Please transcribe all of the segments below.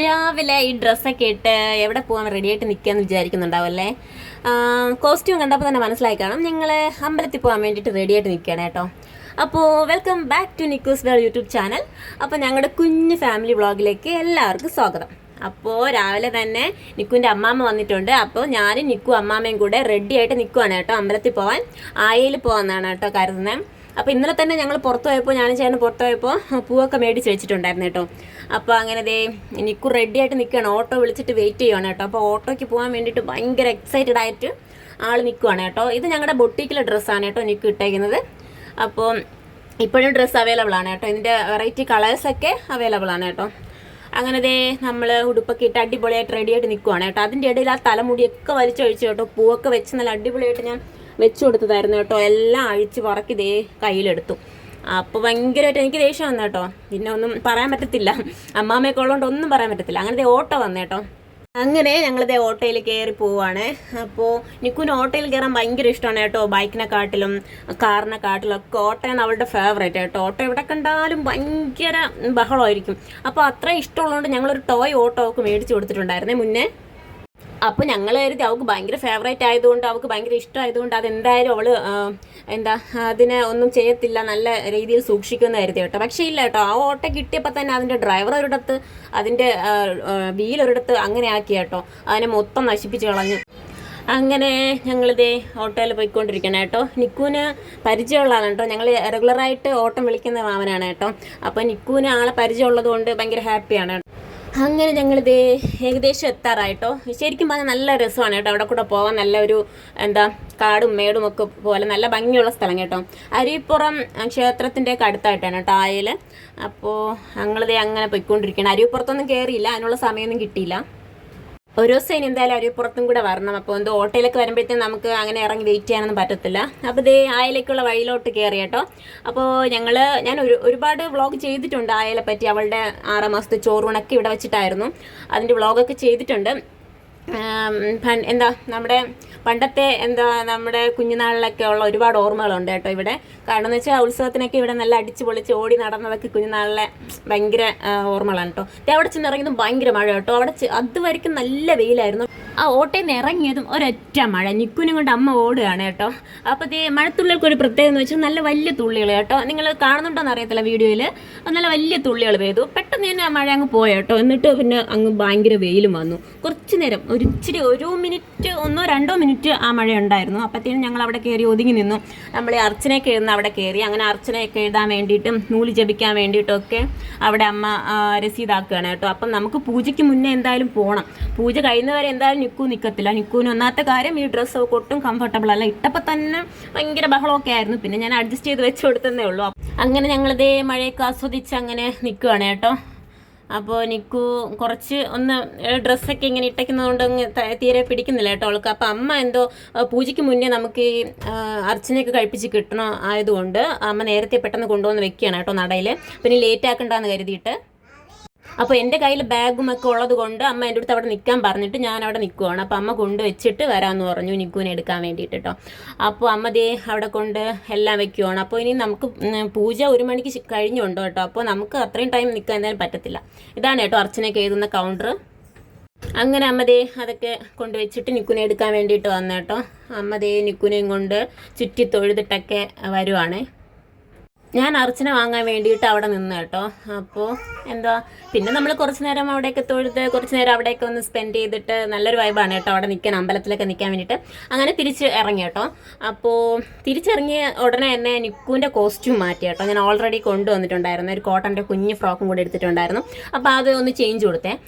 രാവിലെ ഈ ഡ്രസ്സൊക്കെ ഇട്ട് എവിടെ പോകാൻ റെഡിയായിട്ട് നിൽക്കാമെന്ന് വിചാരിക്കുന്നുണ്ടാവും അല്ലേ? കോസ്റ്റ്യൂം കണ്ടപ്പോൾ തന്നെ മനസ്സിലായി കാണും ഞങ്ങൾ അമ്പലത്തിൽ പോകാൻ വേണ്ടിയിട്ട് റെഡിയായിട്ട് നിൽക്കുകയാണ് കേട്ടോ. അപ്പോൾ welcome back to Nikku's world YouTube channel. അപ്പോൾ ഞങ്ങളുടെ കുഞ്ഞ് ഫാമിലി വ്ളോഗിലേക്ക് എല്ലാവർക്കും സ്വാഗതം. അപ്പോൾ രാവിലെ തന്നെ നിക്കുവിൻ്റെ അമ്മാമ്മ വന്നിട്ടുണ്ട്. അപ്പോൾ ഞാനും നിക്കു അമ്മാമ്മയും കൂടെ റെഡിയായിട്ട് നിൽക്കുവാണ് കേട്ടോ. അമ്പലത്തിൽ പോകാൻ ആയയിൽ പോകാമെന്നാണ് കേട്ടോ കരുതുന്നത്. അപ്പോൾ ഇന്നലെ തന്നെ ഞങ്ങൾ പുറത്ത് പോയപ്പോൾ ഞാനും ചേട്ടൻ പുറത്ത് പോയപ്പോൾ പൂവൊക്കെ മേടിച്ച് വെച്ചിട്ടുണ്ടായിരുന്നു കേട്ടോ. അപ്പോൾ അങ്ങനെ ദേ നിക്കു റെഡിയായിട്ട് നിൽക്കുകയാണ്. ഓട്ടോ വിളിച്ചിട്ട് വെയിറ്റ് ചെയ്യുവാണ് കേട്ടോ. അപ്പോൾ ഓട്ടോയ്ക്ക് പോകാൻ വേണ്ടിയിട്ട് ഭയങ്കര എക്സൈറ്റഡ് ആയിട്ട് ആൾ നിൽക്കുവാണ് കേട്ടോ. ഇത് ഞങ്ങളുടെ ബൊട്ടീക്കിലെ ഡ്രസ്സാണ് കേട്ടോ നിക്കു ഇട്ടേക്കുന്നത്. അപ്പോൾ ഇപ്പോഴും ഡ്രസ്സ് അവൈലബിൾ ആണ് കേട്ടോ. ഇതിൻ്റെ വെറൈറ്റി കളേഴ്സൊക്കെ അവൈലബിൾ ആണ് കേട്ടോ. അങ്ങനെ ദേ നമ്മൾ ഉടുപ്പൊക്കെ ഇട്ട് അടിപൊളിയായിട്ട് റെഡിയായിട്ട് നിൽക്കുവാണ് കേട്ടോ. അതിൻ്റെ ഇടയിൽ ആ തലമുടിയൊക്കെ വലിച്ചൊഴിച്ചു കേട്ടോ. പൂവൊക്കെ വെച്ച് നല്ല അടിപൊളിയായിട്ട് ഞാൻ വെച്ചു കൊടുത്തതായിരുന്നു കേട്ടോ. എല്ലാം അഴിച്ച് പറക്കി ദേ കയ്യിലെടുത്തു. അപ്പോൾ ഭയങ്കരമായിട്ട് എനിക്ക് ദേഷ്യം വന്നു കേട്ടോ. പിന്നെ ഒന്നും പറയാൻ പറ്റത്തില്ല, അമ്മാമ്മയൊക്കെ ഉള്ളതുകൊണ്ട് ഒന്നും പറയാൻ പറ്റത്തില്ല. അങ്ങനെ ദേ ഓട്ടോ വന്നു കേട്ടോ. അങ്ങനെ ഞങ്ങളിതേ ഓട്ടോയിൽ കയറി പോവാണ്. അപ്പോൾ നിക്കുവിന് ഓട്ടോയിൽ കയറാൻ ഭയങ്കര ഇഷ്ടമാണ് കേട്ടോ. ബൈക്കിനെക്കാട്ടിലും കാറിനെക്കാട്ടിലും ഒക്കെ ഓട്ടോയാണ് അവളുടെ ഫേവറേറ്റ് കേട്ടോ. ഓട്ടോ എവിടെ കണ്ടാലും ഭയങ്കര ബഹളമായിരിക്കും. അപ്പോൾ അത്ര ഇഷ്ടമുള്ളതുകൊണ്ട് ഞങ്ങളൊരു ടോയ് ഓട്ടോ ഒക്കെ മേടിച്ച് കൊടുത്തിട്ടുണ്ടായിരുന്നേ മുന്നേ. അപ്പോൾ ഞങ്ങൾ കരുതി അവൾക്ക് ഭയങ്കര ഫേവറേറ്റ് ആയതുകൊണ്ട്, അവൾക്ക് ഭയങ്കര ഇഷ്ടമായതുകൊണ്ട് അതെന്തായാലും അവൾ അതിനെ ഒന്നും ചെയ്യത്തില്ല, നല്ല രീതിയിൽ സൂക്ഷിക്കുമെന്ന് കരുതി കേട്ടോ. പക്ഷേ ഇല്ല കേട്ടോ, ആ ഓട്ടോ കിട്ടിയപ്പോൾ തന്നെ അതിൻ്റെ ഡ്രൈവർ ഒരിടത്ത്, അതിൻ്റെ വീലൊരിടത്ത് അങ്ങനെ ആക്കി കേട്ടോ. അതിനെ മൊത്തം നശിപ്പിച്ച് കളഞ്ഞു. അങ്ങനെ ഞങ്ങളിതേ ഓട്ടോയിൽ പോയിക്കൊണ്ടിരിക്കണം കേട്ടോ. നിക്കുവിന് പരിചയമുള്ളതാണ് കേട്ടോ. ഞങ്ങൾ റെഗുലറായിട്ട് ഓട്ടം വിളിക്കുന്ന മാമനാണ് കേട്ടോ. അപ്പോൾ നിക്കുവിന് ആളെ പരിചയമുള്ളത് കൊണ്ട് ഭയങ്കര ഹാപ്പിയാണ് കേട്ടോ. അങ്ങനെ ഞങ്ങളിത് ഏകദേശം എത്താറായിട്ടോ. ശരിക്കും പറഞ്ഞാൽ നല്ല രസമാണ് കേട്ടോ. അവിടെ കൂടെ പോകാൻ നല്ല ഒരു കാടും മേടും ഒക്കെ പോലെ നല്ല ഭംഗിയുള്ള സ്ഥലം കേട്ടോ. അരുവിപ്പുറം ക്ഷേത്രത്തിൻ്റെ ഒക്കെ അടുത്തായിട്ടാണ് കേട്ടോ ആയൽ. അപ്പോൾ ഞങ്ങളിത് അങ്ങനെ പോയിക്കൊണ്ടിരിക്കണം. അരുവിപ്പുറത്തൊന്നും കയറിയില്ല, അതിനുള്ള സമയമൊന്നും കിട്ടിയില്ല. ഒരു ദിവസം ഇനി എന്തായാലും അരുവിപ്പുറത്തും കൂടെ വരണം. അപ്പോൾ ഓട്ടോയിലൊക്കെ വരുമ്പോഴത്തേക്കും നമുക്ക് അങ്ങനെ ഇറങ്ങി വെയിറ്റ് ചെയ്യാനൊന്നും പറ്റത്തില്ല. അപ്പോൾ ഇതേ ആയലേക്കുള്ള വഴിയിലോട്ട് കയറി കേട്ടോ. അപ്പോൾ ഞാൻ ഒരുപാട് വ്ളോഗ് ചെയ്തിട്ടുണ്ട് ആയലെ പറ്റി. അവളുടെ 6 മാസത്തെ ചോറൂണൊക്കെ ഇവിടെ വെച്ചിട്ടായിരുന്നു. അതിൻ്റെ വ്ളോഗൊക്കെ ചെയ്തിട്ടുണ്ട്. നമ്മുടെ പണ്ടത്തെ നമ്മുടെ കുഞ്ഞുനാളിലൊക്കെ ഉള്ള ഒരുപാട് ഓർമ്മകളുണ്ട് കേട്ടോ ഇവിടെ. കാരണം എന്ന് വെച്ചാൽ ഉത്സവത്തിനൊക്കെ ഇവിടെ നല്ല അടിച്ച് പൊളിച്ച് ഓടി നടന്നതൊക്കെ കുഞ്ഞുനാളിലെ ഭയങ്കര ഓർമ്മകളാണ് കേട്ടോ. അവിടെ ചെന്ന് ഇറങ്ങിയതും ഭയങ്കര മഴ കേട്ടോ. അവിടെ അതുവരെയ്ക്കും നല്ല വെയിലായിരുന്നു. ആ ഓട്ടയിൽ നിന്ന് ഇറങ്ങിയതും ഒരൊറ്റ മഴ. നിക്കുവിനും കൊണ്ട് അമ്മ ഓടുകയാണ് കേട്ടോ. അപ്പോൾ മഴത്തുള്ളികൾക്ക് ഒരു പ്രത്യേകത എന്ന് വെച്ചാൽ നല്ല വലിയ തുള്ളികൾ കേട്ടോ. നിങ്ങൾ കാണുന്നുണ്ടോയെന്ന് അറിയത്തില്ല വീഡിയോയിൽ. നല്ല വലിയ തുള്ളികൾ പെയ്തു. പെട്ടെന്ന് തന്നെ മഴ അങ്ങ് പോയ കേട്ടോ. എന്നിട്ട് പിന്നെ അങ്ങ് ഭയങ്കര വെയിലും വന്നു. കുറച്ച് നേരം ഒരു മിനിറ്റ് 1-2 മിനിറ്റ് ആ മഴ ഉണ്ടായിരുന്നു. അപ്പോഴത്തേനും ഞങ്ങൾ അവിടെ കയറി ഒതുങ്ങി നിന്നു. നമ്മൾ അർച്ചനയൊക്കെ എഴുതുന്ന അവിടെ കയറി. അങ്ങനെ അർച്ചനയൊക്കെ എഴുതാൻ വേണ്ടിയിട്ടും നൂല് ജപിക്കാൻ വേണ്ടിയിട്ടൊക്കെ അവിടെ അമ്മ രസീതാക്കുകയാണ് കേട്ടോ. അപ്പം നമുക്ക് പൂജയ്ക്ക് മുന്നേ എന്തായാലും പോകണം. പൂജ കഴിയുന്നവരെ എന്തായാലും നിക്കു നിൽക്കത്തില്ല. നിക്കുവിന് ഒന്നാമത്തെ കാര്യം ഈ ഡ്രസ്സ് ഒട്ടും കംഫർട്ടബിൾ അല്ല. ഇട്ടപ്പോൾ തന്നെ ഭയങ്കര ബഹളമൊക്കെ ആയിരുന്നു. പിന്നെ ഞാൻ അഡ്ജസ്റ്റ് ചെയ്ത് വെച്ച് കൊടുത്തതേ ഉള്ളൂ. അങ്ങനെ ഞങ്ങളിതേ മഴയൊക്കെ ആസ്വദിച്ച് അങ്ങനെ നിൽക്കുകയാണ് കേട്ടോ. അപ്പോൾ നിക്കു കുറച്ച് ഡ്രസ്സൊക്കെ ഇങ്ങനെ ഇട്ടയ്ക്കുന്നതുകൊണ്ട് തീരെ പിടിക്കുന്നില്ല കേട്ടോ അവൾക്ക്. അപ്പോൾ അമ്മ പൂജയ്ക്ക് മുന്നേ നമുക്ക് ഈ അർച്ചനയൊക്കെ കഴിപ്പിച്ച് കിട്ടണം ആയതുകൊണ്ട് അമ്മ നേരത്തെ പെട്ടെന്ന് കൊണ്ടുവന്ന് വെക്കുകയാണ് കേട്ടോ നടയിൽ. പിന്നെ ലേറ്റ് ആക്കണ്ടെന്ന് കരുതിയിട്ട്. അപ്പോൾ എൻ്റെ കയ്യിൽ ബാഗും ഒക്കെ ഉള്ളത് കൊണ്ട് അമ്മ എൻ്റെ അടുത്ത് അവിടെ നിൽക്കാൻ പറഞ്ഞിട്ട് ഞാൻ അവിടെ നിൽക്കുവാണ്. അപ്പോൾ അമ്മ കൊണ്ട് വെച്ചിട്ട് വരാമെന്ന് പറഞ്ഞു നിക്കുവിനെ എടുക്കാൻ വേണ്ടിയിട്ട് കേട്ടോ. അപ്പോൾ അമ്മ ദേ അവിടെ കൊണ്ട് എല്ലാം വെക്കുവാണ്. അപ്പോൾ ഇനി നമുക്ക് പൂജ 1 മണിക്ക് കഴിഞ്ഞുണ്ടോ കേട്ടോ. അപ്പോൾ നമുക്ക് അത്രയും ടൈം നിൽക്കാൻ എന്തായാലും പറ്റത്തില്ല. ഇതാണ് കേട്ടോ അർച്ചനയൊക്കെ എഴുതുന്ന കൗണ്ടർ. അങ്ങനെ അമ്മ ദേ അതൊക്കെ കൊണ്ടുവച്ചിട്ട് നിക്കുവിനെ എടുക്കാൻ വേണ്ടിയിട്ട് വന്നു കേട്ടോ. അമ്മ ദേ നിക്കുവിനെയും കൊണ്ട് ചുറ്റി തൊഴുതിട്ടൊക്കെ വരുവാണ്. ഞാൻ അർച്ചന വാങ്ങാൻ വേണ്ടിയിട്ട് അവിടെ നിന്ന് കേട്ടോ. അപ്പോൾ പിന്നെ നമ്മൾ കുറച്ച് നേരം അവിടെയൊക്കെ തൊഴുത് കുറച്ച് നേരം അവിടെയൊക്കെ ഒന്ന് സ്പെൻഡ് ചെയ്തിട്ട് നല്ലൊരു വൈബാണ് കേട്ടോ അവിടെ നിൽക്കാൻ, അമ്പലത്തിലൊക്കെ നിൽക്കാൻ വേണ്ടിയിട്ട്. അങ്ങനെ തിരിച്ച് ഇറങ്ങി കേട്ടോ. അപ്പോൾ തിരിച്ചിറങ്ങിയ ഉടനെ തന്നെ നിക്കുവിൻ്റെ കോസ്റ്റ്യൂം മാറ്റി കേട്ടോ. ഞാൻ ഓൾറെഡി കൊണ്ടുവന്നിട്ടുണ്ടായിരുന്നു ഒരു കോട്ടൻ്റെ കുഞ്ഞ് ഫ്രോക്കും കൂടെ എടുത്തിട്ടുണ്ടായിരുന്നു. അപ്പോൾ അത് ഒന്ന് ചേഞ്ച്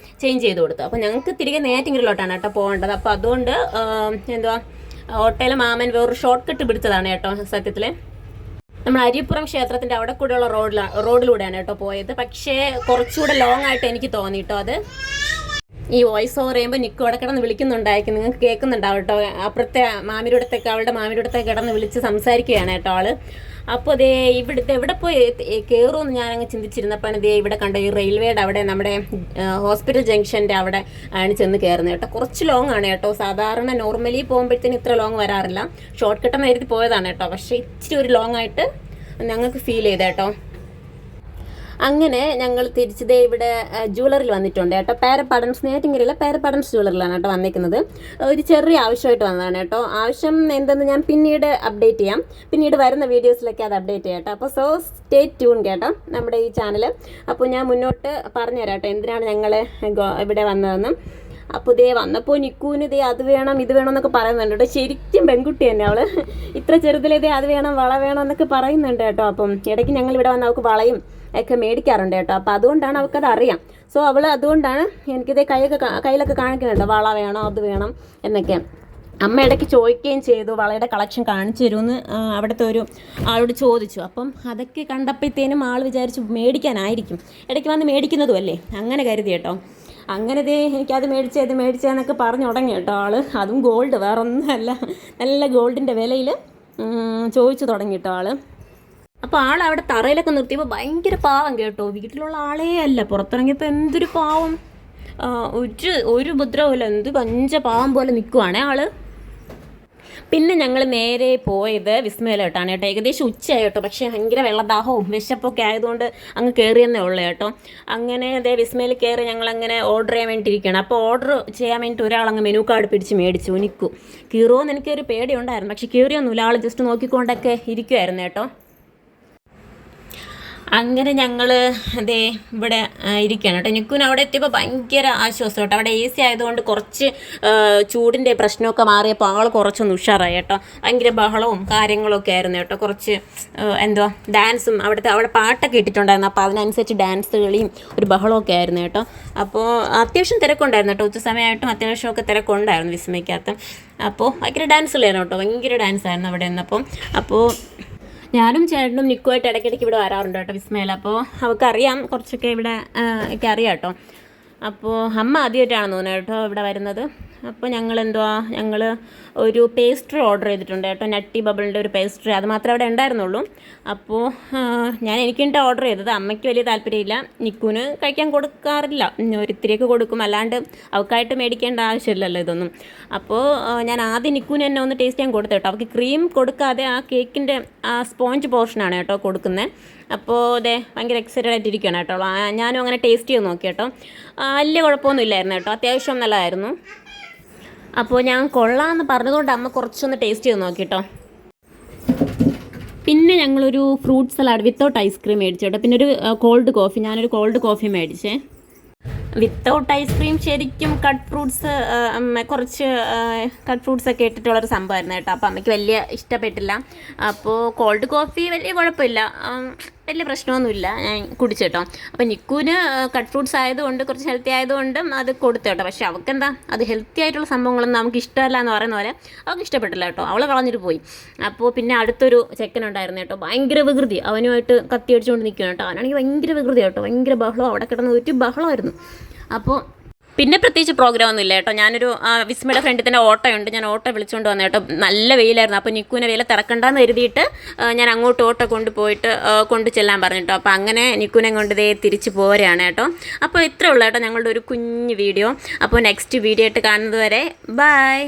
ചെയ്ത് കൊടുത്തു. അപ്പോൾ ഞങ്ങൾക്ക് തിരികെ നെയ്യാറ്റിൻകരയിലോട്ടാണ് കേട്ടോ പോകേണ്ടത്. അപ്പോൾ അതുകൊണ്ട് ഓട്ടോയിലെ മാമൻ വേറൊരു ഷോർട്ട് കട്ട് പിടിച്ചതാണ് കേട്ടോ. സത്യത്തിൽ നമ്മൾ അരിപ്പുറം ക്ഷേത്രത്തിൻ്റെ അവിടെ കൂടെയുള്ള റോഡിലൂടെയാണ് കേട്ടോ പോയത്. പക്ഷേ കുറച്ചുകൂടെ ലോങ് ആയിട്ട് എനിക്ക് തോന്നി കേട്ടോ. അത് ഈ വോയിസ് ഓവർ ചെയ്യുമ്പോൾ നിക്കു അവിടെ കിടന്ന് വിളിക്കുന്നുണ്ടായിരിക്കും, നിങ്ങൾക്ക് കേൾക്കുന്നുണ്ടാവും കേട്ടോ. അപ്പുറത്തെ അവളുടെ മാമിയുടെ കിടന്ന് വിളിച്ച് സംസാരിക്കുകയാണ് കേട്ടോ ആള്. അപ്പോൾ അതേ ഇവിടുത്തെ എവിടെ പോയി കയറുമെന്ന് ഞാനങ്ങ് ചിന്തിച്ചിരുന്നപ്പോൾ ഇതേ ഇവിടെ കണ്ട ഈ റെയിൽവേയുടെ അവിടെ നമ്മുടെ ഹോസ്പിറ്റൽ ജംഗ്ഷൻ്റെ അവിടെ ആണ് ചെന്ന് കയറുന്നത് കേട്ടോ. കുറച്ച് ലോങ് ആണ് കേട്ടോ. സാധാരണ നോർമലി പോകുമ്പോഴത്തേന് ഇത്ര ലോങ് വരാറില്ല. ഷോർട്ട് കട്ടെന്ന് കരുതി പോയതാണ് കേട്ടോ. പക്ഷേ ഇച്ചിരി ഒരു ലോങ് ആയിട്ട് ഞങ്ങൾക്ക് ഫീൽ ചെയ്ത കേട്ടോ. അങ്ങനെ ഞങ്ങൾ തിരിച്ചതേ ഇവിടെ ജ്വല്ലറിൽ വന്നിട്ടുണ്ട് കേട്ടോ. പാരപ്പാടൻസ് നേറ്റിങ്ങരയിലെ പാരപ്പാടൻസ് ജ്വല്ലറിലാണ് കേട്ടോ വന്നിരിക്കുന്നത്. ഒരു ചെറിയ ആവശ്യമായിട്ട് വന്നതാണ് കേട്ടോ. ആവശ്യം എന്തെന്ന് ഞാൻ പിന്നീട് അപ്ഡേറ്റ് ചെയ്യാം, പിന്നീട് വരുന്ന വീഡിയോസിലൊക്കെ അത് അപ്ഡേറ്റ് ചെയ്യാം കേട്ടോ. അപ്പോൾ സ്റ്റേ ട്യൂൺ കേട്ടോ നമ്മുടെ ഈ ചാനൽ. അപ്പോൾ ഞാൻ മുന്നോട്ട് പറഞ്ഞുതരാം കേട്ടോ എന്തിനാണ് ഞങ്ങൾ ഇവിടെ വന്നതെന്ന്. അപ്പോൾ ഇതേ വന്നപ്പോൾ നിക്കൂന് ഇതേ അത് വേണം ഇത് വേണം എന്നൊക്കെ പറയുന്നുണ്ട് കേട്ടോ. ശരിക്കും പെൺകുട്ടി തന്നെ അവൾ. ഇത്ര ചെറുതിലേതേ അത് വേണം വള വേണം എന്നൊക്കെ പറയുന്നുണ്ട് കേട്ടോ. അപ്പം ഇടയ്ക്ക് ഞങ്ങൾ ഇവിടെ വന്ന് അവൾക്ക് വളയും ഒക്കെ മേടിക്കാറുണ്ട് കേട്ടോ. അപ്പോൾ അതുകൊണ്ടാണ് അവൾക്കത് അറിയാം. സോ അവൾ അതുകൊണ്ടാണ് എനിക്കിതേ കയ്യിലൊക്കെ കാണിക്കുന്നുണ്ട് വള വേണം അത് വേണം എന്നൊക്കെ. അമ്മ ഇടയ്ക്ക് ചോദിക്കുകയും ചെയ്തു, വളയുടെ കളക്ഷൻ കാണിച്ചു തരുമെന്ന് അവിടുത്തെ ഒരു ആളോട് ചോദിച്ചു. അപ്പം അതൊക്കെ കണ്ടപ്പോഴത്തേനും ആൾ വിചാരിച്ചു മേടിക്കാനായിരിക്കും, ഇടയ്ക്ക് വന്ന് മേടിക്കുന്നതും അല്ലേ, അങ്ങനെ കരുതി കേട്ടോ. അങ്ങനെ എനിക്കത് മേടിച്ചതെന്നൊക്കെ പറഞ്ഞു തുടങ്ങി കേട്ടോ ആൾ. അതും ഗോൾഡ്, വേറെ ഒന്നുമല്ല, നല്ല ഗോൾഡിൻ്റെ വിലയിൽ ചോദിച്ചു തുടങ്ങി കേട്ടോ ആൾ. അപ്പോൾ ആൾ അവിടെ തറയിലൊക്കെ നിർത്തിയപ്പോൾ ഭയങ്കര പാവം കേട്ടോ. വീട്ടിലുള്ള ആളേ അല്ല, പുറത്തിറങ്ങിയപ്പോൾ എന്തൊരു പാവം, ഒരു ഉപദ്രവമില്ല, എന്ത് പഞ്ച പാവം പോലെ നിൽക്കുവാണേ ആൾ. പിന്നെ ഞങ്ങൾ നേരെ പോയത് വിസ്മയിലോട്ടാണ് കേട്ടോ. ഏകദേശം ഉച്ചയായി കേട്ടോ. പക്ഷേ ഭയങ്കര വെള്ളദാഹവും വിശപ്പൊക്കെ ആയതുകൊണ്ട് അങ്ങ് കയറിയെന്നേ ഉള്ളൂ കേട്ടോ. അങ്ങനെ അതേ വിസ്മയിൽ കയറി ഞങ്ങളങ്ങനെ ഓർഡർ ചെയ്യാൻ വേണ്ടിയിരിക്കുകയാണ്. അപ്പോൾ ഓർഡർ ചെയ്യാൻ വേണ്ടിയിട്ട് ഒരാളങ്ങ് മെനു കാർഡ് പിടിച്ച് മേടിച്ചു. നിൽക്കൂ കീറുമോയെന്ന് എനിക്കൊരു പേടിയുണ്ടായിരുന്നു, പക്ഷേ കീറിയൊന്നുമില്ല, ആൾ ജസ്റ്റ് നോക്കിക്കൊണ്ടൊക്കെ ഇരിക്കുമായിരുന്നു കേട്ടോ. അങ്ങനെ ഞങ്ങൾ അതേ ഇവിടെ ഇരിക്കുകയാണ് കേട്ടോ. നിക്കുന് അവിടെ എത്തിയപ്പോൾ ഭയങ്കര ആശ്വാസം കേട്ടോ. അവിടെ AC ആയതുകൊണ്ട് കുറച്ച് ചൂടിൻ്റെ പ്രശ്നമൊക്കെ മാറിയപ്പോൾ ആൾ കുറച്ചൊന്ന് ഉഷാറായി കേട്ടോ. ഭയങ്കര ബഹളവും കാര്യങ്ങളൊക്കെ ആയിരുന്നു കേട്ടോ. കുറച്ച് ഡാൻസും അവിടെ പാട്ടൊക്കെ ഇട്ടിട്ടുണ്ടായിരുന്നു. അപ്പോൾ അതിനനുസരിച്ച് ഡാൻസ് കളിയും ഒരു ബഹളമൊക്കെ ആയിരുന്നു കേട്ടോ. അപ്പോൾ അത്യാവശ്യം തിരക്കുണ്ടായിരുന്നു കേട്ടോ. ഉച്ച സമയമായിട്ടും അത്യാവശ്യമൊക്കെ തിരക്കുണ്ടായിരുന്നു വിസ്മയ്ക്കകത്ത്. അപ്പോൾ ഭയങ്കര ഡാൻസ് കളിയായിരുന്നു കേട്ടോ. ഭയങ്കര ഡാൻസായിരുന്നു അവിടെ നിന്നപ്പം. അപ്പോൾ ഞാനും ചേട്ടനും നിക്കുമായിട്ട് ഇടയ്ക്കിടയ്ക്ക് ഇവിടെ വരാറുണ്ട് കേട്ടോ വിസ്മയിൽ. അപ്പോൾ അവൾക്കറിയാം കുറച്ചൊക്കെ ഇവിടെ ഒക്കെ അറിയാം കേട്ടോ. അപ്പോൾ അമ്മ ആദ്യമായിട്ടാണ് തോന്നുന്നത് കേട്ടോ ഇവിടെ വരുന്നത്. അപ്പോൾ ഞങ്ങൾ ഒരു പേസ്ട്രി ഓർഡർ ചെയ്തിട്ടുണ്ട് കേട്ടോ. നട്ടി ബബിളിൻ്റെ ഒരു പേസ്ട്രി, അത് മാത്രമേ അവിടെ ഉണ്ടായിരുന്നുള്ളൂ. അപ്പോൾ എനിക്കിട്ട് ഓർഡർ ചെയ്തത്. അമ്മയ്ക്ക് വലിയ താല്പര്യമില്ല, നിക്കുന് കഴിക്കാൻ കൊടുക്കാറില്ല, ഒരിത്തിരിയൊക്കെ കൊടുക്കും, അല്ലാണ്ട് അവൾക്കായിട്ട് മേടിക്കേണ്ട ആവശ്യമില്ലല്ലോ ഇതൊന്നും. അപ്പോൾ ഞാൻ ആദ്യം നിക്കുന് തന്നെ ഒന്ന് ടേസ്റ്റ് ചെയ്യാൻ കൊടുത്തു കേട്ടോ. അവൾക്ക് ക്രീം കൊടുക്കാതെ ആ കേക്കിൻ്റെ ആ സ്പോഞ്ച് പോർഷനാണ് കേട്ടോ കൊടുക്കുന്നത്. അപ്പോൾ ഭയങ്കര എക്സൈറ്റഡ് ആയിട്ടിരിക്കുകയാണ് കേട്ടോ. ഞാനും അങ്ങനെ ടേസ്റ്റ് ചെയ്ത് നോക്കി കേട്ടോ. വലിയ കുഴപ്പമൊന്നും ഇല്ലായിരുന്നു കേട്ടോ, അത്യാവശ്യം നല്ലതായിരുന്നു. അപ്പോൾ ഞാൻ കൊള്ളാമെന്ന് പറഞ്ഞതുകൊണ്ട് അമ്മ കുറച്ചൊന്ന് ടേസ്റ്റ് ചെയ്ത് നോക്കി കേട്ടോ. പിന്നെ ഞങ്ങളൊരു ഫ്രൂട്ട് സലാഡ് വിത്തൗട്ട് ഐസ്ക്രീം മേടിച്ചു കേട്ടോ. പിന്നെ ഒരു കോൾഡ് കോഫി, ഞാനൊരു കോൾഡ് കോഫി മേടിച്ചേ. വിത്തൗട്ട് ഐസ്ക്രീം ശരിക്കും കുറച്ച് കട്ട് ഫ്രൂട്ട്സ് ഒക്കെ ഇട്ടിട്ടുള്ളൊരു സംഭവമായിരുന്നു കേട്ടോ. അപ്പോൾ അമ്മയ്ക്ക് വലിയ ഇഷ്ടപ്പെട്ടില്ല. അപ്പോൾ കോൾഡ് കോഫി വലിയ കുഴപ്പമില്ല, വലിയ പ്രശ്നമൊന്നുമില്ല, ഞാൻ കുടിച്ചു കേട്ടോ. അപ്പോൾ നിക്കുന് കട്ട് ഫ്രൂട്ട്സ് ആയതുകൊണ്ട് കുറച്ച് ഹെൽത്തി ആയതുകൊണ്ടും അത് കൊടുത്തു കേട്ടോ. പക്ഷേ അവൾക്കെന്താ അത് ഹെൽത്തി ആയിട്ടുള്ള സംഭവങ്ങളൊന്നും നമുക്ക് ഇഷ്ടമല്ല എന്ന് പറയുന്ന പോലെ അവൾക്ക് ഇഷ്ടപ്പെട്ടില്ല കേട്ടോ. അവൾ കളഞ്ഞിട്ട് പോയി. അപ്പോൾ പിന്നെ അടുത്തൊരു ചെക്കനുണ്ടായിരുന്നു കേട്ടോ, ഭയങ്കര വികൃതി, അവനുമായിട്ട് കത്തി അടിച്ചുകൊണ്ട് നിൽക്കുകയാണ് കേട്ടോ. അവനാണെങ്കിൽ ഭയങ്കര വികൃതി കേട്ടോ, ഭയങ്കര ബഹളം, അവിടെ കിടന്ന് ഒരു ബഹളമായിരുന്നു. അപ്പോൾ പിന്നെ പ്രത്യേകിച്ച് പ്രോഗ്രാമൊന്നും ഇല്ല കേട്ടോ. ഞാനൊരു വിസ്മയുടെ ഫ്രണ്ടിൽ തന്നെ ഓട്ടോയുണ്ട്, ഞാൻ ഓട്ടോ വിളിച്ചുകൊണ്ട് വന്നു കേട്ടോ. നല്ല വെയിലായിരുന്നു. അപ്പോൾ നിക്കുവിനെ വെയിൽ തിറക്കണ്ടെന്ന് കരുതിയിട്ട് ഞാൻ അങ്ങോട്ട് ഓട്ടോ കൊണ്ടുപോയിട്ട് കൊണ്ടു ചെല്ലാൻ പറഞ്ഞു കേട്ടോ. അപ്പോൾ അങ്ങനെ നിക്കുവിനെ കൊണ്ട് തിരിച്ച് പോരുകയാണ് കേട്ടോ. അപ്പോൾ ഇത്രേ ഉള്ളൂ കേട്ടോ ഞങ്ങളുടെ ഒരു കുഞ്ഞ് വീഡിയോ. അപ്പോൾ നെക്സ്റ്റ് വീഡിയോ ആയിട്ട് കാണുന്നത് വരെ ബൈ.